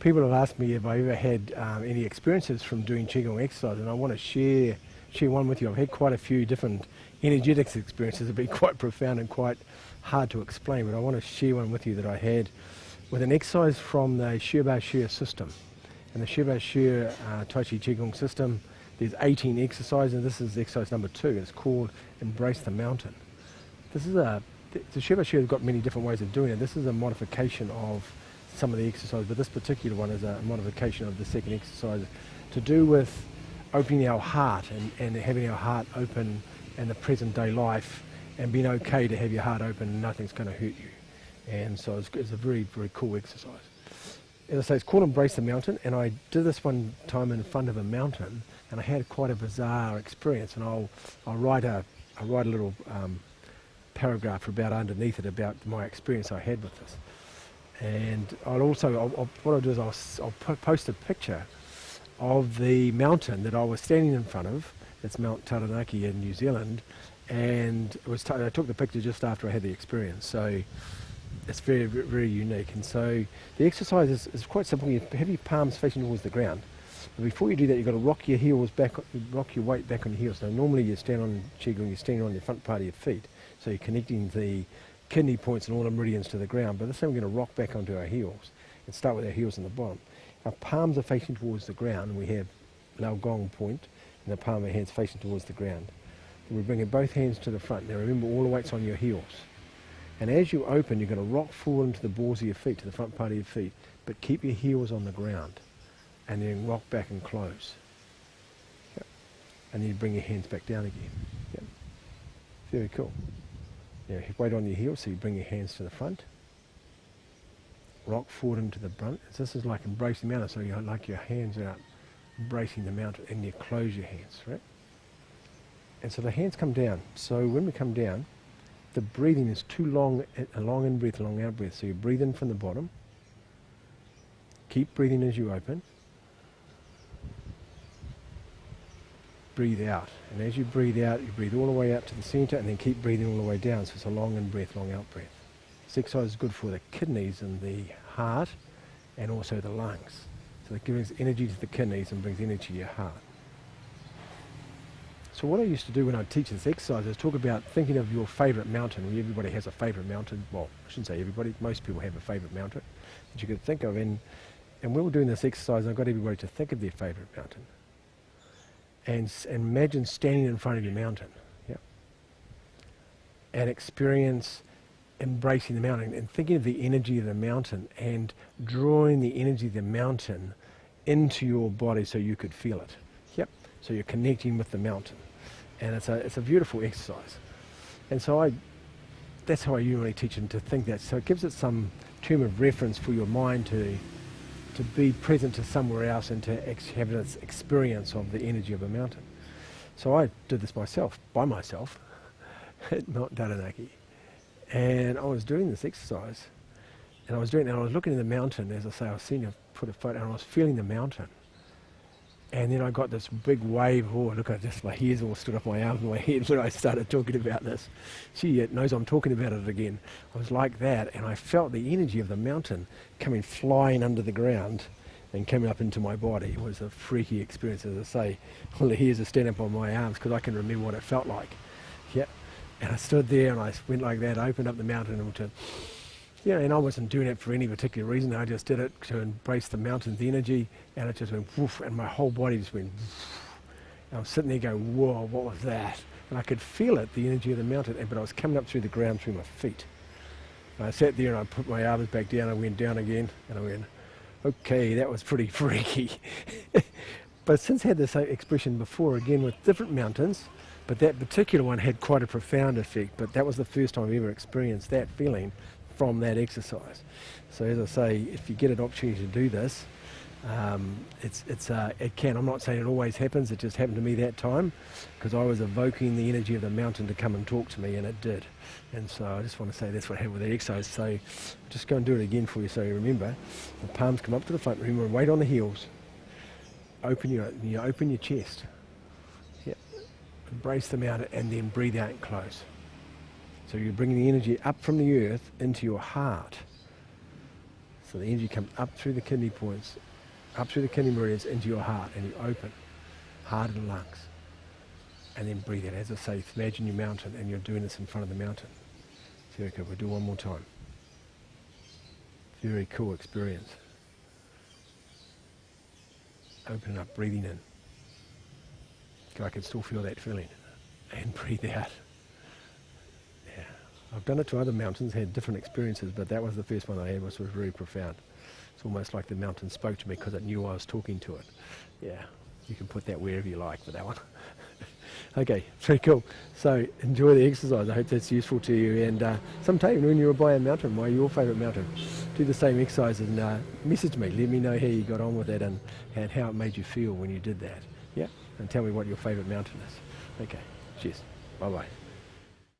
people have asked me if I ever had any experiences from doing Qigong exercise, and I want to share one with you. I've had quite a few different energetics experiences that have been quite profound and quite hard to explain, but I want to share one with you that I had with an exercise from the Shi Taiji system. And the Shi Taiji Qigong system, there's 18 exercises, and this is exercise number 2. It's called Embrace the Mountain. This is the Shi Taiji has got many different ways of doing it. This is a modification of some of the exercises, but this particular one is a modification of the second exercise to do with opening our heart and having our heart open in the present day life and being okay to have your heart open and nothing's going to hurt you. And so it's a very, very cool exercise. As I say, it's called Embrace the Mountain, and I did this one time in front of a mountain, and I had quite a bizarre experience, and I'll write a little paragraph about underneath it about my experience I had with this. And what I'll do is I'll post a picture of the mountain that I was standing in front of. It's Mount Taranaki in New Zealand, and I took the picture just after I had the experience, so it's very, very unique. And so the exercise is quite simple. You have your palms facing towards the ground. But before you do that, you've got to rock your weight back on your heels. Now normally you stand on Qigong, you're standing on the front part of your feet, so you're connecting the kidney points and all the meridians to the ground. But this time we're going to rock back onto our heels and start with our heels on the bottom. Our palms are facing towards the ground, and we have Lao Gong point, and the palm of our hands facing towards the ground. Then we're bringing both hands to the front. Now remember, all the weight's on your heels. And as you open, you're going to rock forward into the balls of your feet, to the front part of your feet, but keep your heels on the ground, and then rock back and close. Yep. And then you bring your hands back down again. Yep. Very cool. Now, weight on your heels, so you bring your hands to the front, rock forward into the front. This is like embracing the mountain, so you like your hands out, embracing the mountain, and you close your hands, right? And so the hands come down. So when we come down, the breathing is too long, a long in-breath, a long out-breath. So you breathe in from the bottom, keep breathing as you open, breathe out. And as you breathe out, you breathe all the way out to the center and then keep breathing all the way down. So it's a long in-breath, long out-breath. This exercise is good for the kidneys and the heart and also the lungs. So it gives energy to the kidneys and brings energy to your heart. So what I used to do when I teach this exercise is talk about thinking of your favourite mountain. Everybody has a favourite mountain. Well, I shouldn't say everybody. Most people have a favourite mountain that you could think of. And when we were doing this exercise, I got everybody to think of their favourite mountain. And imagine standing in front of your mountain. Yep. And experience embracing the mountain and thinking of the energy of the mountain and drawing the energy of the mountain into your body so you could feel it. Yep. So you're connecting with the mountain. And it's a beautiful exercise. And so that's how I usually teach them to think that. So it gives it some term of reference for your mind to be present to somewhere else and to have this experience of the energy of a mountain. So I did this by myself, at Mount Taranaki. And I was doing this exercise, and I was looking at the mountain, as I say, I was seeing you put a photo, and I was feeling the mountain. And then I got this big wave, look at this, my hairs all stood up my arms and my head when I started talking about this. It knows I'm talking about it again. I was like that, and I felt the energy of the mountain coming flying under the ground and coming up into my body. It was a freaky experience, as I say. All the hairs are standing up on my arms because I can remember what it felt like. Yeah. And I stood there and I went like that, opened up the mountain and I wasn't doing it for any particular reason. I just did it to embrace the mountain's energy, and it just went woof, and my whole body just went woof. And I was sitting there going, whoa, what was that? And I could feel it, the energy of the mountain, but I was coming up through the ground through my feet. And I sat there and I put my arms back down, I went down again, and I went, okay, that was pretty freaky. But since I had this expression before, again with different mountains, but that particular one had quite a profound effect, but that was the first time I've ever experienced that feeling from that exercise. So as I say, if you get an opportunity to do this, it can. I'm not saying it always happens, it just happened to me that time because I was evoking the energy of the mountain to come and talk to me, and it did. And so I just want to say that's what happened with the exercise. So just go and do it again for you so you remember. The palms come up to the front, remember, weight on the heels. Open your chest. Yep. Embrace the mountain and then breathe out and close. So you're bringing the energy up from the earth into your heart. So the energy comes up through the kidney points, up through the kidney meridians into your heart, and you open heart and lungs. And then breathe out. As I say, imagine your mountain, and you're doing this in front of the mountain. Very good. We'll do one more time. Very cool experience. Open up, breathing in. I can still feel that feeling. And breathe out. Yeah. I've done it to other mountains, had different experiences, but that was the first one I had, which was very profound. It's almost like the mountain spoke to me because it knew I was talking to it. Yeah. You can put that wherever you like for that one. Okay, very cool. So enjoy the exercise. I hope that's useful to you. And sometime when you're by a mountain, your favourite mountain, do the same exercise and message me. Let me know how you got on with it and how it made you feel when you did that. Yeah, and tell me what your favourite mountain is. Okay, cheers. Bye-bye.